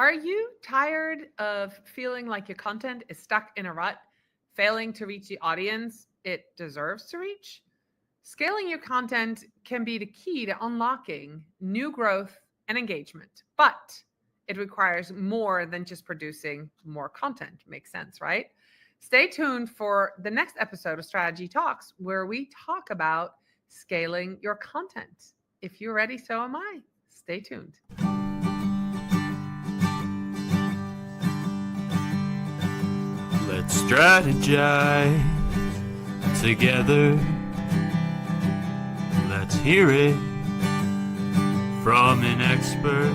Are you tired of feeling like your content is stuck in a rut, failing to reach the audience it deserves to reach? Scaling your content can be the key to unlocking new growth and engagement, but it requires more than just producing more content. Makes sense, right? Stay tuned for the next episode of Strategy Talks, where we talk about scaling your content. If you're ready, so am I. Stay tuned. Let's strategize together. Let's hear it from an expert.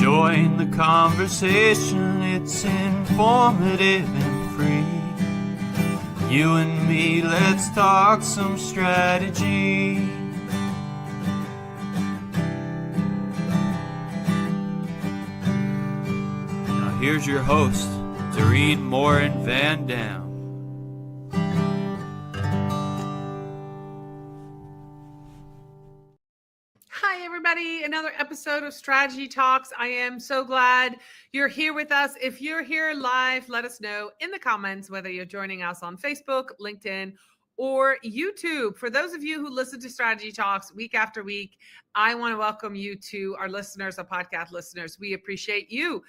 Join the conversation, it's informative and free. You and me, let's talk some strategy. Here's your host, Morin-van. Hi, everybody. Another episode of Strategy Talks. I am so glad you're here with us. If you're here live, let us know in the comments whether you're joining us on Facebook, LinkedIn, or YouTube. For those of you who listen to Strategy Talks week after week, I want to welcome you to our listeners, our podcast listeners. We appreciate you.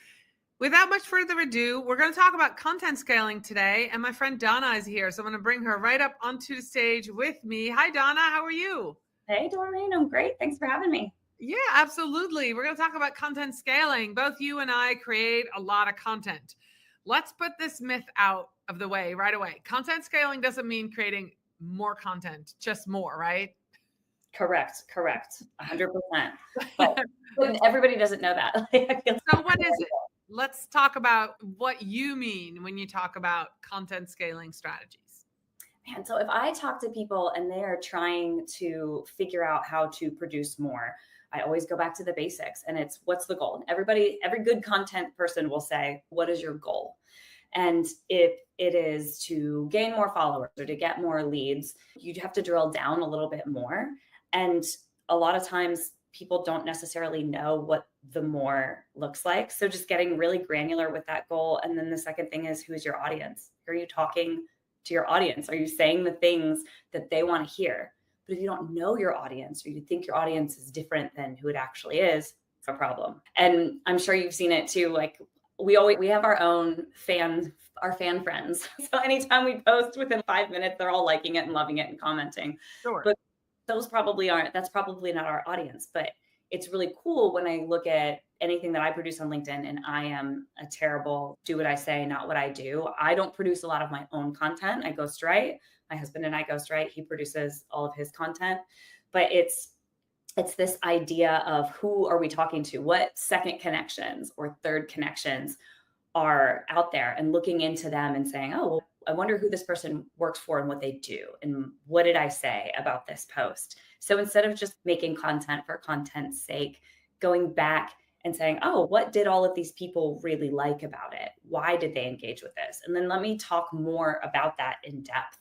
Without much further ado, we're going to talk about content scaling today. And my friend Donna is here. So I'm going to bring her right up onto the stage with me. Hi, Donna. How are you? Hey, Doreen. I'm great. Thanks for having me. Yeah, absolutely. We're going to talk about content scaling. Both you and I create a lot of content. Let's put this myth out of the way right away. Content scaling doesn't mean creating more content, just more, right? Correct. 100%. But everybody doesn't know that. So what is it? Let's talk about what you mean when you talk about content scaling strategies. Man, so if I talk to people and they are trying to figure out how to produce more, I always go back to the basics, and it's what's the goal? Every good content person will say, what is your goal? And if it is to gain more followers or to get more leads, you have to drill down a little bit more. And a lot of times people don't necessarily know what the more looks like. So just getting really granular with that goal. And then the second thing is, who's your audience? Are you talking to your audience? Are you saying the things that they want to hear? But if you don't know your audience, or you think your audience is different than who it actually is, it's a problem. And I'm sure you've seen it too. Like we have our own fan friends. So anytime we post, within 5 minutes, they're all liking it and loving it and commenting. Sure. But that's probably not our audience. But it's really cool when I look at anything that I produce on LinkedIn, and I am a terrible do what I say, not what I do. I don't produce a lot of my own content. I ghostwrite. My husband and I ghostwrite. He produces all of his content. But it's this idea of, who are we talking to? What second connections or third connections are out there, and looking into them and saying, oh, well, I wonder who this person works for and what they do. And what did I say about this post? So instead of just making content for content's sake, going back and saying, oh, what did all of these people really like about it? Why did they engage with this? And then let me talk more about that in depth.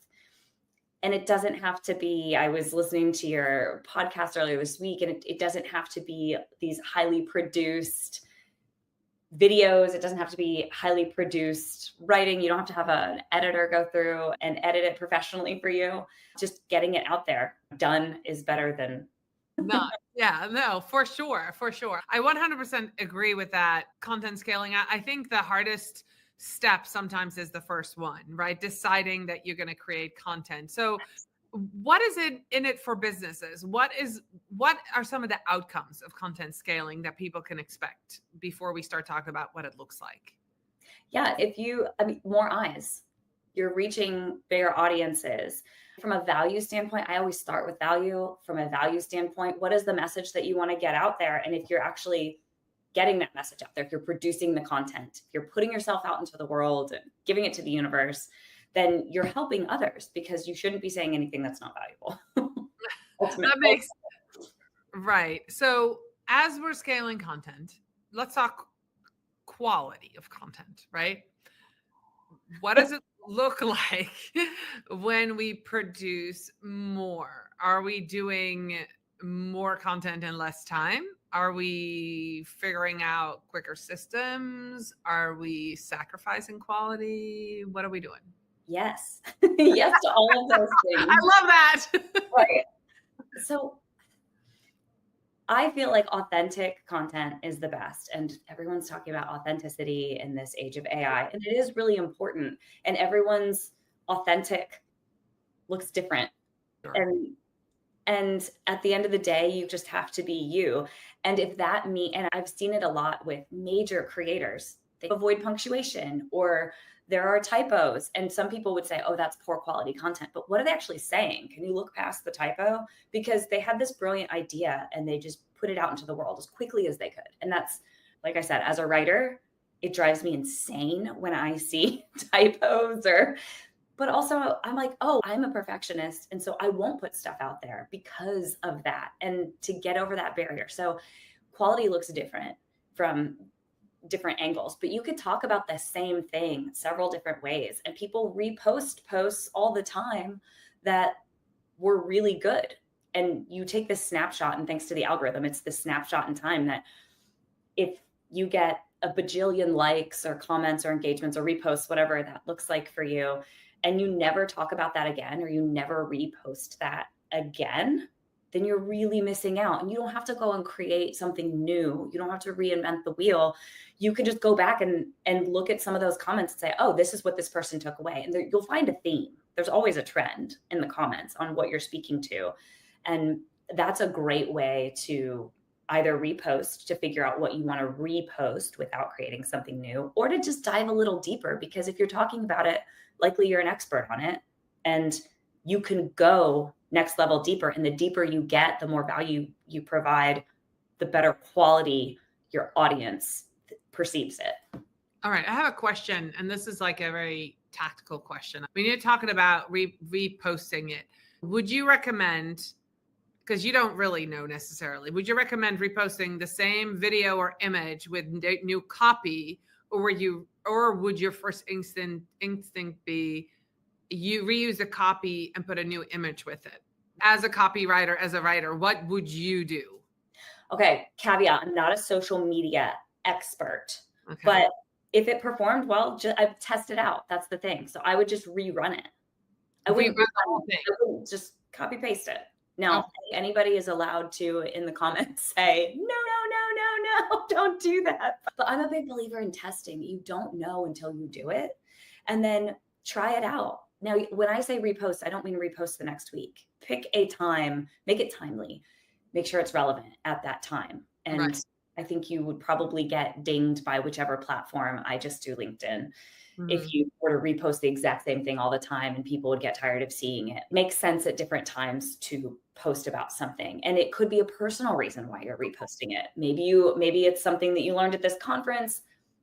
And it doesn't have to be, I was listening to your podcast earlier this week, and it doesn't have to be these highly produced videos. It doesn't have to be highly produced writing. You don't have to have an editor go through and edit it professionally for you. Just getting it out there done is better than none. Yeah, no, for sure. I 100% agree with that. Content scaling, I think the hardest step sometimes is the first one, right? Deciding that you're going to create content. So what is it in it for businesses? What are some of the outcomes of content scaling that people can expect before we start talking about what it looks like? Yeah, more eyes. You're reaching bigger audiences. From a value standpoint, I always start with value. From a value standpoint, what is the message that you want to get out there? And if you're actually getting that message out there, if you're producing the content, if you're putting yourself out into the world and giving it to the universe, then you're helping others, because you shouldn't be saying anything that's not valuable. That makes right. So as we're scaling content, let's talk quality of content, right? What does it look like when we produce more? Are we doing more content in less time? Are we figuring out quicker systems? Are we sacrificing quality? What are we doing? Yes. Yes to all of those things. I love that. Right. So I feel like authentic content is the best. And everyone's talking about authenticity in this age of AI. And it is really important. And everyone's authentic looks different. Sure. And at the end of the day, you just have to be you. And if that and I've seen it a lot with major creators, they avoid punctuation or there are typos. And some people would say, oh, that's poor quality content. But what are they actually saying? Can you look past the typo? Because they had this brilliant idea and they just put it out into the world as quickly as they could. And that's, like I said, as a writer, it drives me insane when I see typos but also I'm like, oh, I'm a perfectionist. And so I won't put stuff out there because of that and to get over that barrier. So quality looks different from different angles, but you could talk about the same thing several different ways. And people repost posts all the time that were really good. And you take this snapshot, and thanks to the algorithm, it's the snapshot in time that if you get a bajillion likes or comments or engagements or reposts, whatever that looks like for you, and you never talk about that again, or you never repost that again, then you're really missing out. And you don't have to go and create something new. You don't have to reinvent the wheel. You can just go back and look at some of those comments and say, oh, this is what this person took away. And you'll find a theme. There's always a trend in the comments on what you're speaking to. And that's a great way to either repost to figure out what you want to repost without creating something new, or to just dive a little deeper. Because if you're talking about it, likely you're an expert on it and you can go next level deeper. And the deeper you get, the more value you provide, the better quality your audience perceives it. All right. I have a question, and this is like a very tactical question. When you're talking about reposting it, would you recommend, because you don't really know necessarily, would you recommend reposting the same video or image with new copy, or would your first instinct be you reuse the copy and put a new image with it? As a copywriter, as a writer, what would you do? Okay, caveat, I'm not a social media expert, Okay. But if it performed well, I've tested out. That's the thing. So I would just rerun it. I wouldn't just copy paste it. Now, anybody is allowed to, in the comments, say, no, don't do that. But I'm a big believer in testing. You don't know until you do it. And then try it out. Now, when I say repost, I don't mean repost the next week. Pick a time, make it timely, make sure it's relevant at that time. And right. I think you would probably get dinged by whichever platform. I just do LinkedIn. If you were to repost the exact same thing all the time and people would get tired of seeing it. Makes sense at different times to post about something. And it could be a personal reason why you're reposting it. Maybe it's something that you learned at this conference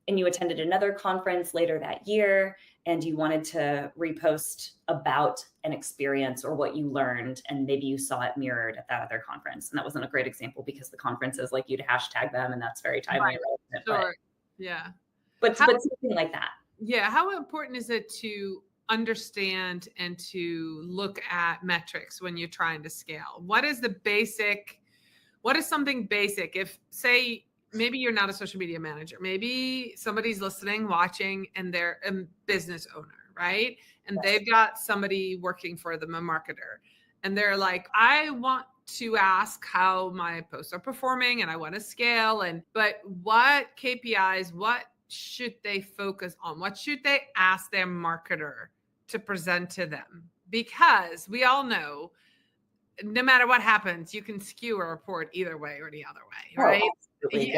and you attended another conference later that year and you wanted to repost about an experience or what you learned, and maybe you saw it mirrored at that other conference. And that wasn't a great example because the conferences like you to hashtag them, and that's very timely. Right. Sure. But something like that. Yeah. How important is it to understand and to look at metrics when you're trying to scale? What is something basic? If, say, maybe you're not a social media manager, maybe somebody's listening, watching, and they're a business owner, right? And they've got somebody working for them, a marketer, and they're like, I want to ask how my posts are performing and I want to scale. But what KPIs, what should they focus on? What should they ask their marketer to present to them? Because we all know, no matter what happens, you can skew a report either way or the other way, right? We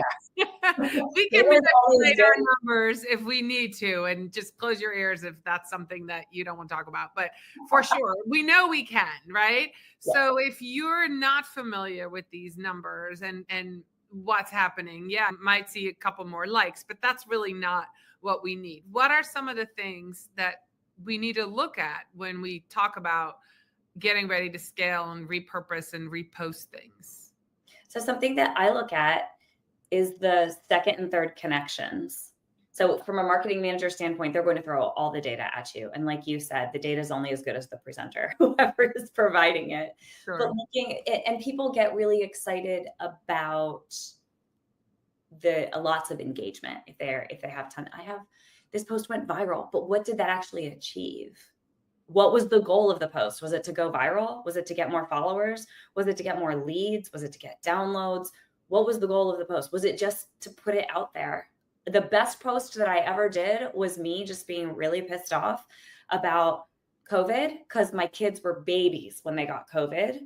can manipulate our numbers if we need to, and just close your ears if that's something that you don't want to talk about. But for sure, we know we can, right? Yes. So if you're not familiar with these numbers and what's happening, might see a couple more likes, but that's really not what we need. What are some of the things that we need to look at when we talk about getting ready to scale and repurpose and repost things? So something that I look at is the second and third connections. So from a marketing manager standpoint, they're going to throw all the data at you. And like you said, the data is only as good as the presenter, whoever is providing it. Sure. But and people get really excited about lots of engagement if they have this post went viral, but what did that actually achieve? What was the goal of the post? Was it to go viral? Was it to get more followers? Was it to get more leads? Was it to get downloads? What was the goal of the post? Was it just to put it out there? The best post that I ever did was me just being really pissed off about COVID, because my kids were babies when they got COVID.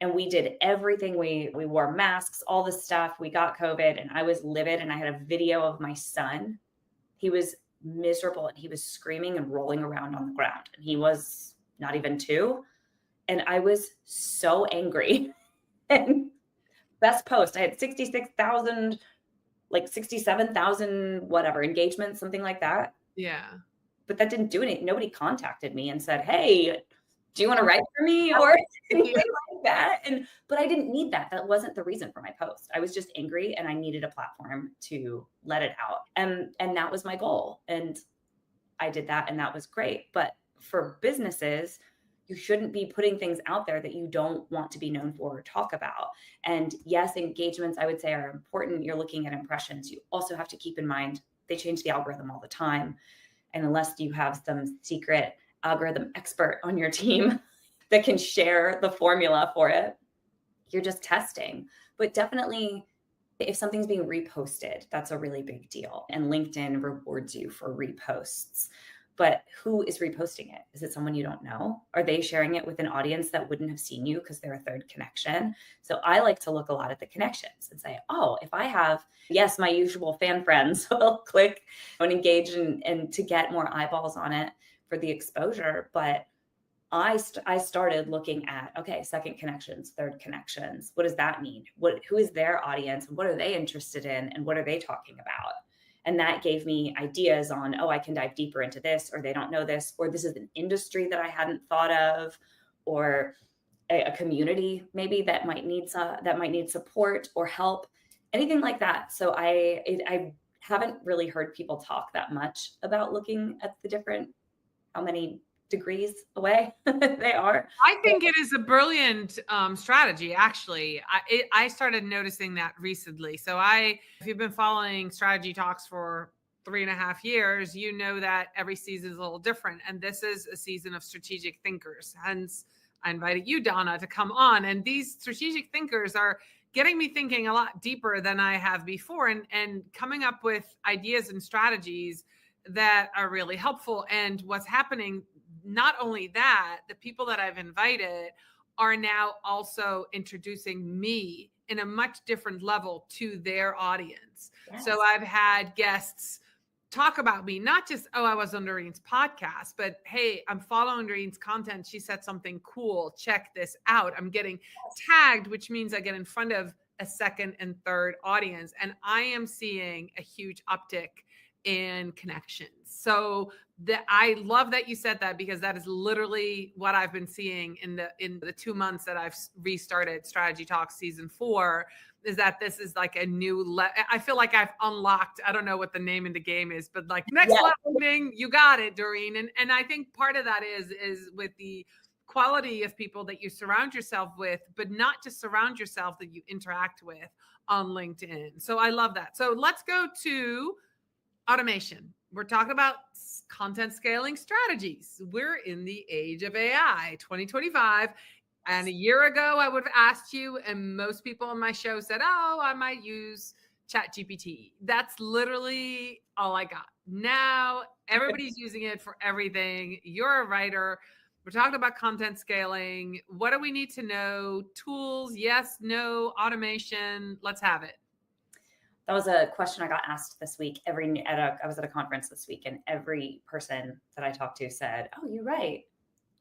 And we did everything. We wore masks, all this stuff. We got COVID and I was livid. And I had a video of my son. He was miserable and he was screaming and rolling around on the ground. And he was not even 2. And I was so angry. And best post, I had 66,000, like 67,000, whatever, engagements, something like that. Yeah. But that didn't do anything. Nobody contacted me and said, hey, do you want to write for me or anything like that? But I didn't need that. That wasn't the reason for my post. I was just angry and I needed a platform to let it out. And that was my goal. And I did that and that was great. But for businesses, you shouldn't be putting things out there that you don't want to be known for or talk about. And yes, engagements, I would say, are important. You're looking at impressions. You also have to keep in mind, they change the algorithm all the time. And unless you have some secret algorithm expert on your team that can share the formula for it, you're just testing. But definitely, if something's being reposted, that's a really big deal. And LinkedIn rewards you for reposts. But who is reposting it? Is it someone you don't know? Are they sharing it with an audience that wouldn't have seen you because they're a third connection? So I like to look a lot at the connections and say, oh, if I have, yes, my usual fan friends will click and engage and to get more eyeballs on it for the exposure. But I started looking at, okay, second connections, third connections. What does that mean? Who is their audience? What are they interested in? And what are they talking about? And that gave me ideas on, oh, I can dive deeper into this, or they don't know this, or this is an industry that I hadn't thought of, or a community maybe that might need support or help, anything like that. So I haven't really heard people talk that much about looking at the different, how many degrees away they are. I think it is a brilliant strategy, actually. I started noticing that recently. So if you've been following Strategy Talks for 3.5 years, you know that every season is a little different. And this is a season of strategic thinkers. Hence, I invited you, Donna, to come on. And these strategic thinkers are getting me thinking a lot deeper than I have before and coming up with ideas and strategies that are really helpful. And what's happening, not only that, the people that I've invited are now also introducing me in a much different level to their audience. Yes. So I've had guests talk about me, not just, oh, I was on Doreen's podcast, but hey, I'm following Doreen's content. She said something cool. Check this out. I'm getting tagged, which means I get in front of a second and third audience. And I am seeing a huge uptick in connections. So I love that you said that, because that is literally what I've been seeing in the 2 months that I've restarted Strategy Talks season 4, is that this is like a new I feel like I've unlocked, I don't know what the name of the game is, but like next level thing, you got it, Doreen. And I think part of that is with the quality of people that you surround yourself with, but not just surround yourself, that you interact with on LinkedIn. So I love that. So let's go to automation. We're talking about content scaling strategies. We're in the age of AI, 2025. And a year ago, I would have asked you, and most people on my show said, oh, I might use ChatGPT. That's literally all I got. Now, everybody's using it for everything. You're a writer. We're talking about content scaling. What do we need to know? Tools, yes, no, automation. Let's have it. That was a question I got asked this week. I was at a conference this week, and every person that I talked to said, oh, you're right.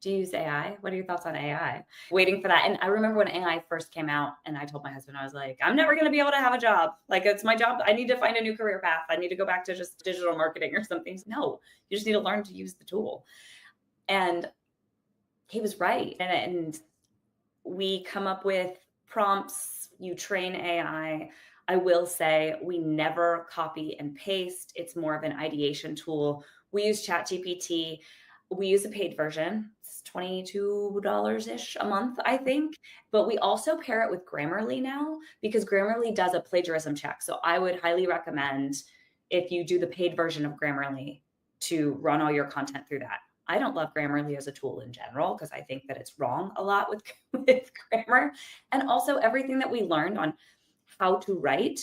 Do you use AI? What are your thoughts on AI? Waiting for that. And I remember when AI first came out, and I told my husband, I was like, I'm never going to be able to have a job. Like, it's my job. I need to find a new career path. I need to go back to just digital marketing or something. No, you just need to learn to use the tool. And he was right. And we come up with prompts. You train AI. I will say we never copy and paste. It's more of an ideation tool. We use ChatGPT. We use a paid version. It's $22-ish a month, I think. But we also pair it with Grammarly now because Grammarly does a plagiarism check. So I would highly recommend, if you do the paid version of Grammarly, to run all your content through that. I don't love Grammarly as a tool in general because I think that it's wrong a lot with grammar. And also everything that we learned on how to write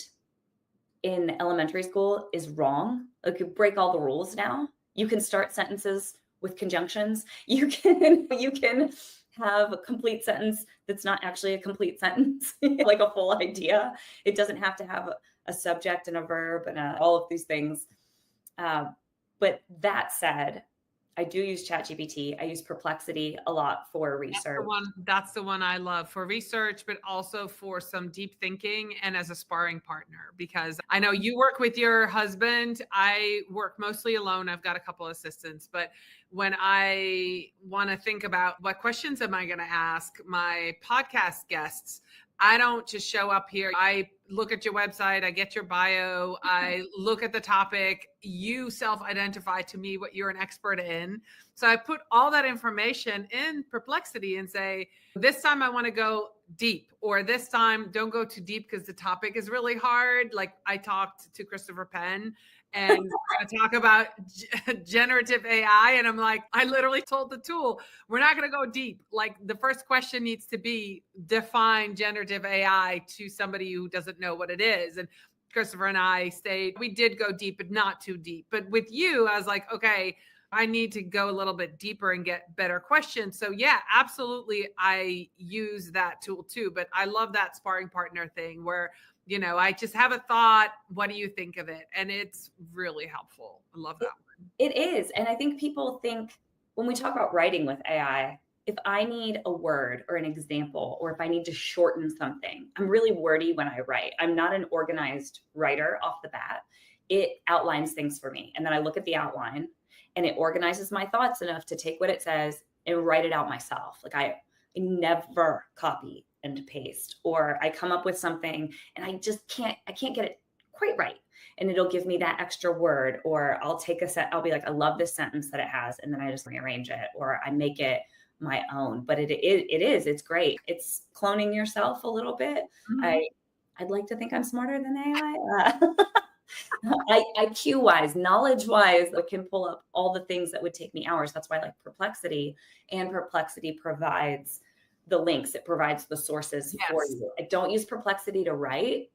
in elementary school is wrong. Like, you break all the rules now. You can start sentences with conjunctions. You can have a complete sentence that's not actually a complete sentence, like a full idea. It doesn't have to have a subject and a verb and all of these things. But that said, I do use ChatGPT. I use Perplexity a lot for research. That's the one I love for research, but also for some deep thinking and as a sparring partner, because I know you work with your husband. I work mostly alone. I've got a couple of assistants, but when I want to think about what questions am I going to ask my podcast guests, I don't just show up here. I look at your website, I get your bio, I look at the topic, you self-identify to me what you're an expert in. So I put all that information in Perplexity and say, this time I want to go deep, or this time don't go too deep because the topic is really hard. Like, I talked to Christopher Penn and we're going to talk about generative AI. And I'm like, I literally told the tool, we're not going to go deep. Like, the first question needs to be define generative AI to somebody who doesn't know what it is. And Christopher and I we did go deep, but not too deep. But with you, I was like, okay, I need to go a little bit deeper and get better questions. So yeah, absolutely. I use that tool too, but I love that sparring partner thing where, I just have a thought. What do you think of it? And it's really helpful. I love that one. It is. And I think people think when we talk about writing with AI, if I need a word or an example, or if I need to shorten something, I'm really wordy when I write. I'm not an organized writer off the bat. It outlines things for me. And then I look at the outline and it organizes my thoughts enough to take what it says and write it out myself. Like, I never copy and paste, or I come up with something and I can't get it quite right. And it'll give me that extra word, or I'll be like, I love this sentence that it has. And then I just rearrange it, or I make it my own. But it's great. It's cloning yourself a little bit. Mm-hmm. I'd like to think I'm smarter than AI. IQ wise, knowledge wise, I can pull up all the things that would take me hours. That's why I like Perplexity, and Perplexity provides the links. It provides the sources for you. I don't use Perplexity to write.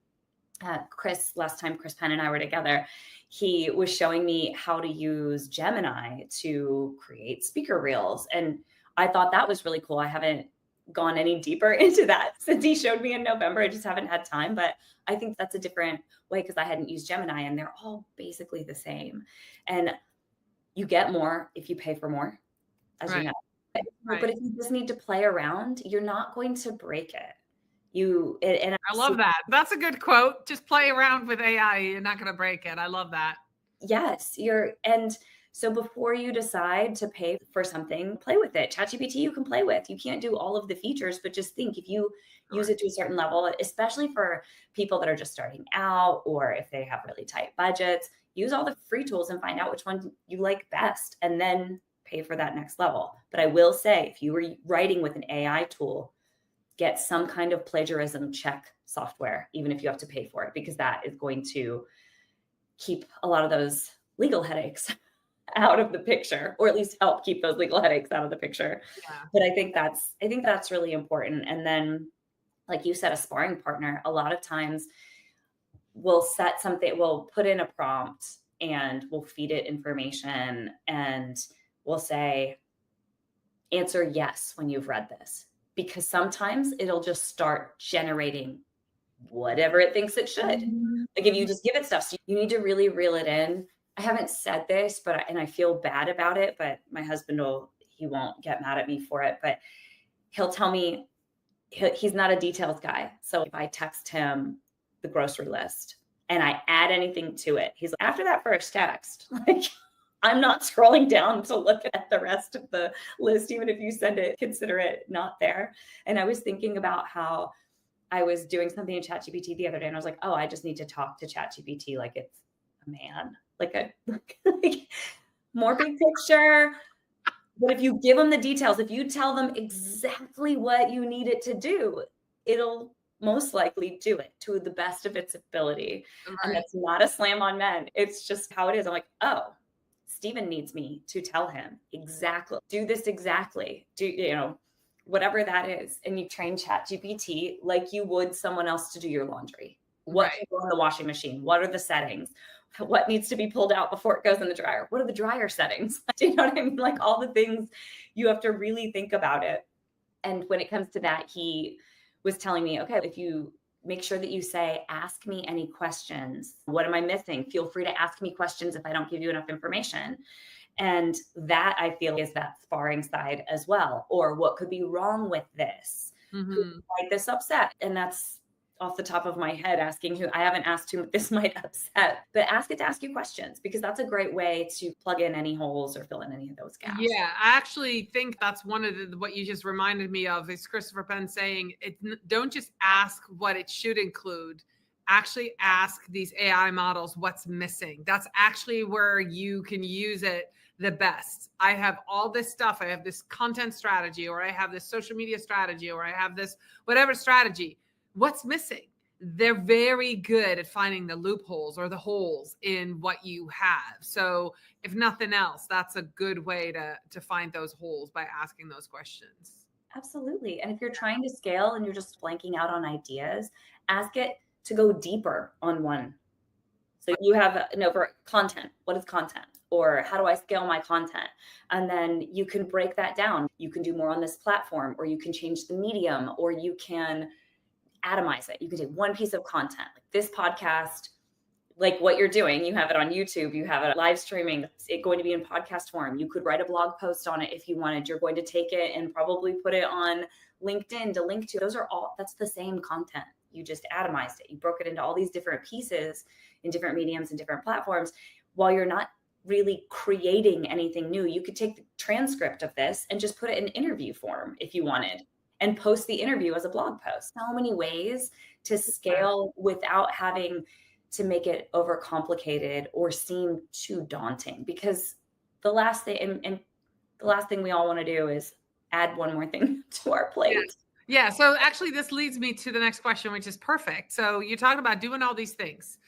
Last time Chris Penn and I were together, he was showing me how to use Gemini to create speaker reels. And I thought that was really cool. I haven't gone any deeper into that since he showed me in November. I just haven't had time, but I think that's a different way because I hadn't used Gemini, and they're all basically the same. And you get more if you pay for more, as you know. Right. But if you just need to play around, you're not going to break it. I love that. That's a good quote. Just play around with AI. You're not going to break it. I love that. Yes. And so before you decide to pay for something, play with it. ChatGPT you can play with. You can't do all of the features, but just think, if you use it to a certain level, especially for people that are just starting out, or if they have really tight budgets, use all the free tools and find out which one you like best, and then pay for that next level. But I will say, if you were writing with an AI tool, get some kind of plagiarism check software, even if you have to pay for it, because that is going to keep a lot of those legal headaches out of the picture, or at least help keep those legal headaches out of the picture. Yeah. But I think that's really important. And then, like you said, a sparring partner, a lot of times we'll put in a prompt and we'll feed it information, and we'll say, answer yes when you've read this. Because sometimes it'll just start generating whatever it thinks it should. Mm-hmm. Like, if you just give it stuff, so you need to really reel it in. I haven't said this, and I feel bad about it, but my husband he won't get mad at me for it, but he'll tell me he's not a details guy. So if I text him the grocery list and I add anything to it, he's like, after that first text, like, I'm not scrolling down to look at the rest of the list. Even if you send it, consider it not there. And I was thinking about how I was doing something in ChatGPT the other day, and I was like, oh, I just need to talk to ChatGPT like it's a man, like more big picture, But if you give them the details, if you tell them exactly what you need it to do, it'll most likely do it to the best of its ability. And Right. that's not a slam on men. It's just how it is. I'm like, oh, Stephen needs me to tell him exactly, do this exactly, whatever that is. And you train ChatGPT like you would someone else to do your laundry. What can Right. go in the washing machine? What are the settings? What needs to be pulled out before it goes in the dryer? What are the dryer settings? Do you know what I mean? Like all the things, you have to really think about it. And when it comes to that, he was telling me, okay, if you make sure that you say, ask me any questions. What am I missing? Feel free to ask me questions if I don't give you enough information. And that, I feel, is that sparring side as well. Or what could be wrong with this? Mm-hmm. Might this upset? And that's off the top of my head asking who. I haven't asked who this might upset, but ask it to ask you questions, because that's a great way to plug in any holes or fill in any of those gaps. Yeah, I actually think that's one of what you just reminded me of is Christopher Penn saying, don't just ask what it should include. Actually ask these AI models what's missing. That's actually where you can use it the best. I have all this stuff. I have this content strategy, or I have this social media strategy, or I have this whatever strategy. What's missing? They're very good at finding the loopholes or the holes in what you have. So if nothing else, that's a good way to find those holes, by asking those questions. Absolutely. And if you're trying to scale and you're just blanking out on ideas, ask it to go deeper on one. So you have for content, what is content? Or how do I scale my content? And then you can break that down. You can do more on this platform, or you can change the medium, or you can atomize it. You can take one piece of content, like this podcast, like what you're doing. You have it on YouTube, you have it live streaming, it's going to be in podcast form. You could write a blog post on it if you wanted. You're going to take it and probably put it on LinkedIn to link to. That's the same content. You just atomized it. You broke it into all these different pieces in different mediums and different platforms. While you're not really creating anything new, you could take the transcript of this and just put it in interview form if you wanted, and post the interview as a blog post. So many ways to scale without having to make it overcomplicated or seem too daunting, because the last thing we all want to do is add one more thing to our plate. Yeah. So actually this leads me to the next question, which is perfect. So you talked about doing all these things.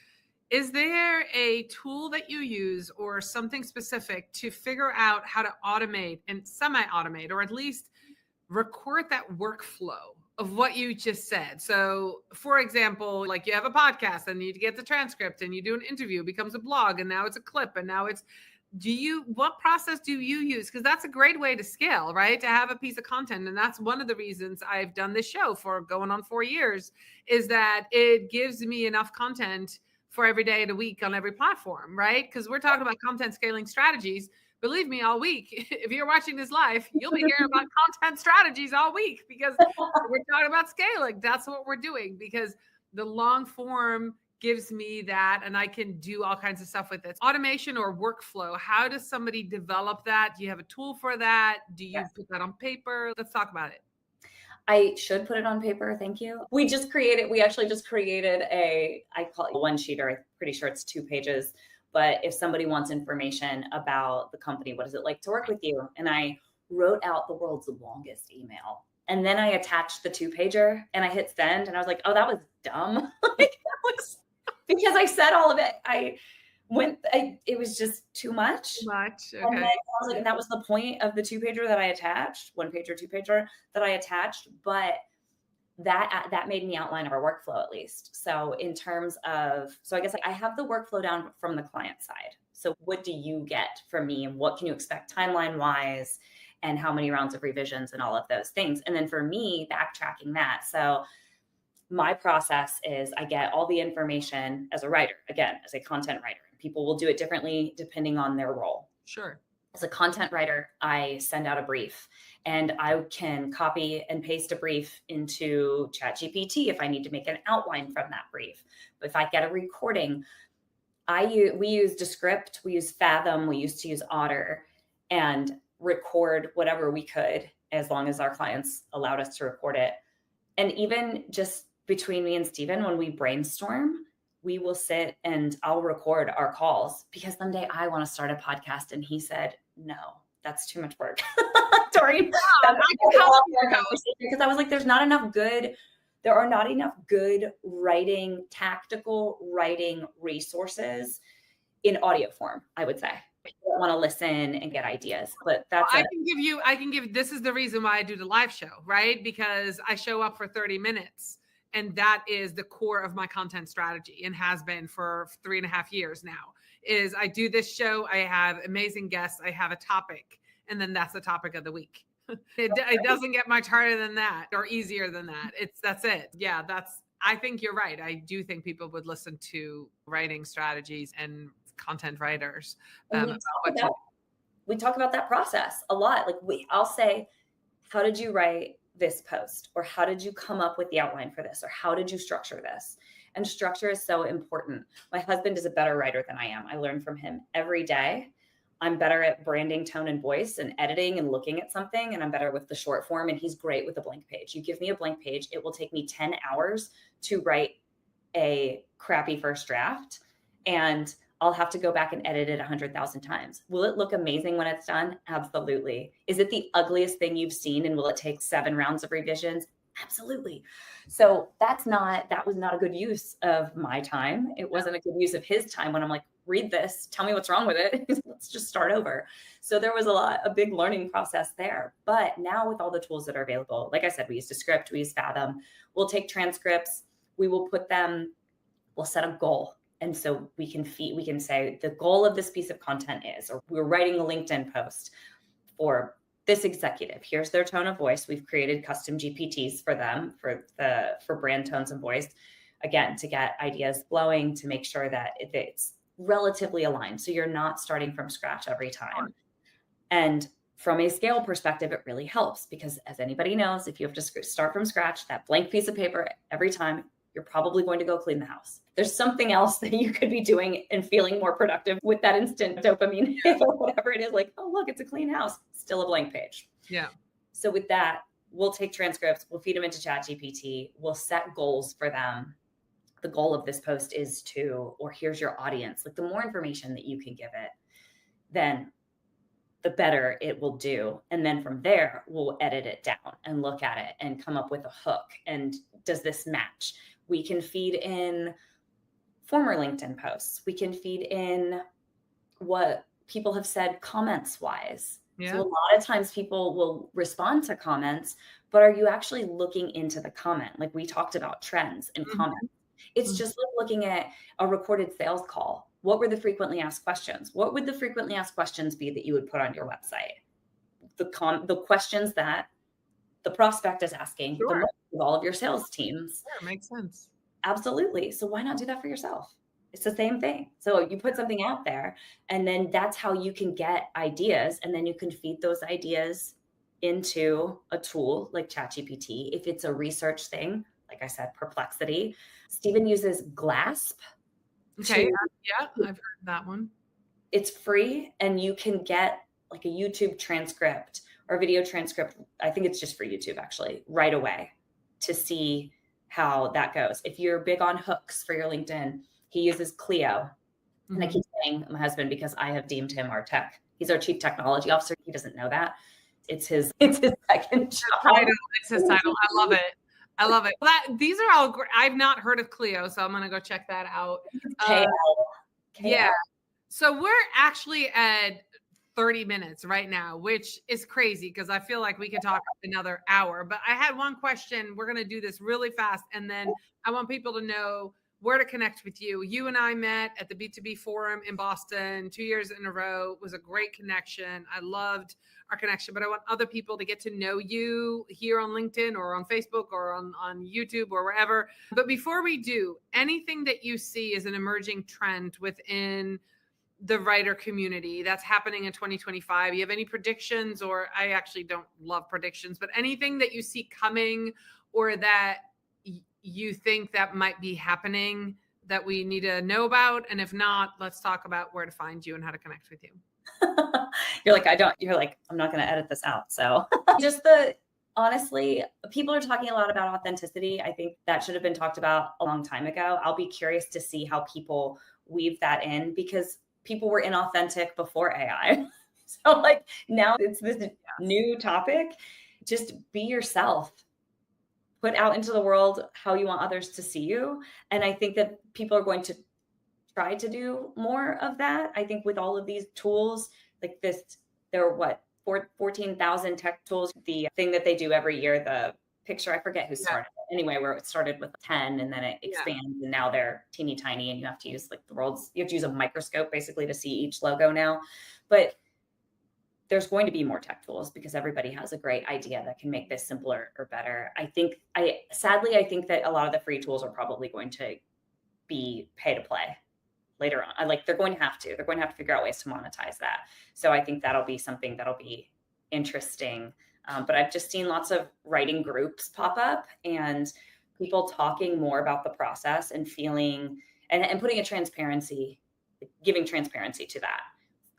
Is there a tool that you use or something specific to figure out how to automate and semi-automate, or at least record that workflow of what you just said? So for example, like you have a podcast and you get the transcript and you do an interview, it becomes a blog, and now it's a clip, and now it's, what process do you use? Because that's a great way to scale, right? To have a piece of content. And that's one of the reasons I've done this show for going on 4 years, is that it gives me enough content for every day of the week on every platform, right? Because we're talking about content scaling strategies. Believe me, all week, if you're watching this live, you'll be hearing about content strategies all week, because we're talking about scaling. That's what we're doing, because the long form gives me that, and I can do all kinds of stuff with it. Automation or workflow, how does somebody develop that? Do you have a tool for that? Do you put that on paper? Let's talk about it. I should put it on paper. Thank you. We actually just created I call it one sheeter. I'm pretty sure it's 2 pages. But if somebody wants information about the company, what is it like to work with you? And I wrote out the world's longest email. And then I attached the 2-pager and I hit send, and I was like, oh, that was dumb. Because I said all of it. It was just too much. Okay. And then I was like, and that was the point of the 2-pager that I attached, 1-pager, 2-pager that I attached. But that made me outline our workflow at least. So in terms of, I guess I have the workflow down from the client side. So what do you get from me, and what can you expect timeline wise, and how many rounds of revisions and all of those things. And then for me, backtracking that. So my process is I get all the information as a writer, again, as a content writer. People will do it differently depending on their role. Sure. As a content writer, I send out a brief, and I can copy and paste a brief into ChatGPT if I need to make an outline from that brief. But if I get a recording, we use Descript, we use Fathom, we used to use Otter, and record whatever we could, as long as our clients allowed us to record it. And even just between me and Stephen, when we brainstorm, we will sit and I'll record our calls, because someday I want to start a podcast. And he said, no, that's too much work. Doreen, because I was like, there are not enough good writing, tactical writing resources in audio form, I would say. People want to listen and get ideas, but that's this is the reason why I do the live show, right? Because I show up for 30 minutes and that is the core of my content strategy and has been for 3.5 years now. Is I do this show, I have amazing guests, I have a topic, and then that's the topic of the week. It doesn't get much harder than that or easier than that. That's it. Yeah, I think you're right. I do think people would listen to writing strategies and content writers. We talk about that process a lot. Like I'll say, how did you write this post? Or how did you come up with the outline for this? Or how did you structure this? And structure is so important. My husband is a better writer than I am. I learn from him every day. I'm better at branding, tone, and voice and editing and looking at something. And I'm better with the short form. And he's great with a blank page. You give me a blank page, it will take me 10 hours to write a crappy first draft. And I'll have to go back and edit it 100,000 times. Will it look amazing when it's done? Absolutely. Is it the ugliest thing you've seen? And will it take 7 rounds of revisions? Absolutely. So that was not a good use of my time. It wasn't a good use of his time when I'm like, read this, tell me what's wrong with it. Let's just start over. So there was a big learning process there. But now with all the tools that are available, like I said, we use Descript, we use Fathom, we'll take transcripts, we'll set a goal. And so we can say the goal of this piece of content is, or we're writing a LinkedIn post for this executive. Here's their tone of voice. We've created custom GPTs for them for brand tones and voice, again, to get ideas flowing, to make sure that it's relatively aligned. So you're not starting from scratch every time. And from a scale perspective, it really helps because as anybody knows, if you have to start from scratch, that blank piece of paper every time, you're probably going to go clean the house. There's something else that you could be doing and feeling more productive with that instant dopamine hit or whatever it is. Like, oh, look, it's a clean house. Still a blank page. Yeah. So with that, we'll take transcripts, we'll feed them into ChatGPT, we'll set goals for them. The goal of this post is or here's your audience. Like the more information that you can give it, then the better it will do. And then from there, we'll edit it down and look at it and come up with a hook. And does this match? We can feed in former LinkedIn posts. We can feed in what people have said comments wise. Yeah. So a lot of times people will respond to comments, but are you actually looking into the comment? Like we talked about trends and comments. It's just like looking at a recorded sales call. What were the frequently asked questions? What would the frequently asked questions be that you would put on your website? The questions that the prospect is asking the most of all of your sales teams. Sure, makes sense. Absolutely. So why not do that for yourself? It's the same thing. So you put something out there and then that's how you can get ideas. And then you can feed those ideas into a tool like ChatGPT. If it's a research thing, like I said, Perplexity. Stephen uses Glasp. Okay. Yeah, I've heard that one. It's free and you can get like a YouTube transcript or video transcript. I think it's just for YouTube actually, right away to see how that goes. If you're big on hooks for your LinkedIn, he uses Clio. And I keep saying my husband because I have deemed him our tech. He's our chief technology officer. He doesn't know that. It's his second job. It's his title. I love it. I love it. These are all great. I've not heard of Clio, so I'm going to go check that out. Yeah. So we're actually at 30 minutes right now, which is crazy because I feel like we could talk another hour. But I had one question. We're going to do this really fast. And then I want people to know where to connect with you. You and I met at the B2B Forum in Boston 2 years in a row. It was a great connection. I loved our connection, but I want other people to get to know you here on LinkedIn or on Facebook or on YouTube or wherever. But before we do, anything that you see as an emerging trend within the writer community that's happening in 2025, you have any predictions? Or I actually don't love predictions, but anything that you see coming or that you think that might be happening that we need to know about? And if not, let's talk about where to find you and how to connect with you. You're like, I'm not going to edit this out. So honestly, people are talking a lot about authenticity. I think that should have been talked about a long time ago. I'll be curious to see how people weave that in because people were inauthentic before AI. So like now it's this new topic. Just be yourself. Put out into the world how you want others to see you. And I think that people are going to try to do more of that. I think with all of these tools like this, there are 14,000 tech tools. The thing that they do every year, the picture, I forget who started it. Anyway, where it started with 10 and then it expands and now they're teeny tiny and you have to use like you have to use a microscope basically to see each logo now. But there's going to be more tech tools because everybody has a great idea that can make this simpler or better. Sadly, I think that a lot of the free tools are probably going to be pay to play later on. They're going to have to figure out ways to monetize that. So I think that'll be something that'll be interesting. But I've just seen lots of writing groups pop up and people talking more about the process and feeling and putting giving transparency to that.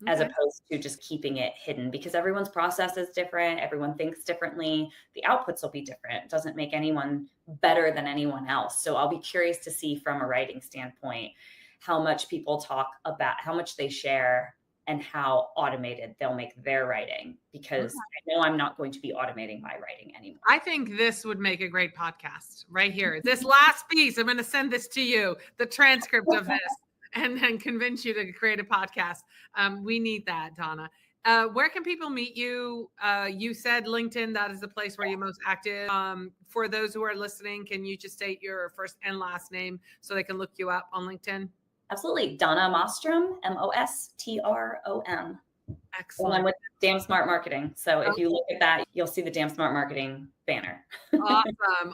Okay. As opposed to just keeping it hidden because everyone's process is different. Everyone thinks differently. The outputs will be different. It doesn't make anyone better than anyone else. So I'll be curious to see from a writing standpoint, how much people talk about how much they share and how automated they'll make their writing because I know I'm not going to be automating my writing anymore. I think this would make a great podcast right here. This last piece, I'm going to send this to you, the transcript of this. And then convince you to create a podcast. We need that, Donna. Where can people meet you? You said LinkedIn, that is the place where you're most active. For those who are listening, can you just state your first and last name so they can look you up on LinkedIn? Absolutely. Donna Mostrom, Mostrom. Excellent. And I'm with Damn Smart Marketing. So if you look at that, you'll see the Damn Smart Marketing banner.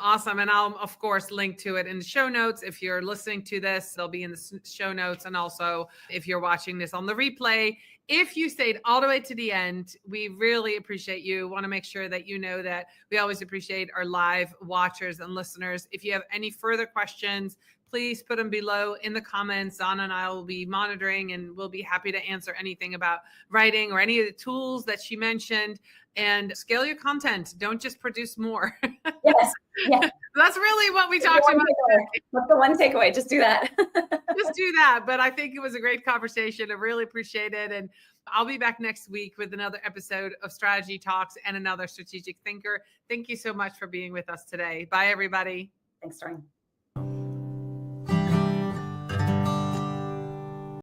Awesome. And I'll, of course, link to it in the show notes. If you're listening to this, they'll be in the show notes. And also, if you're watching this on the replay, if you stayed all the way to the end, we really appreciate you. Want to make sure that you know that we always appreciate our live watchers and listeners. If you have any further questions, please put them below in the comments. Donna and I will be monitoring and we'll be happy to answer anything about writing or any of the tools that she mentioned. And scale your content. Don't just produce more. Yes. Yeah. That's really what we talked about. What's the one takeaway? Just do that. Just do that. But I think it was a great conversation. I really appreciate it. And I'll be back next week with another episode of Strategy Talks and another strategic thinker. Thank you so much for being with us today. Bye, everybody. Thanks, Doreen.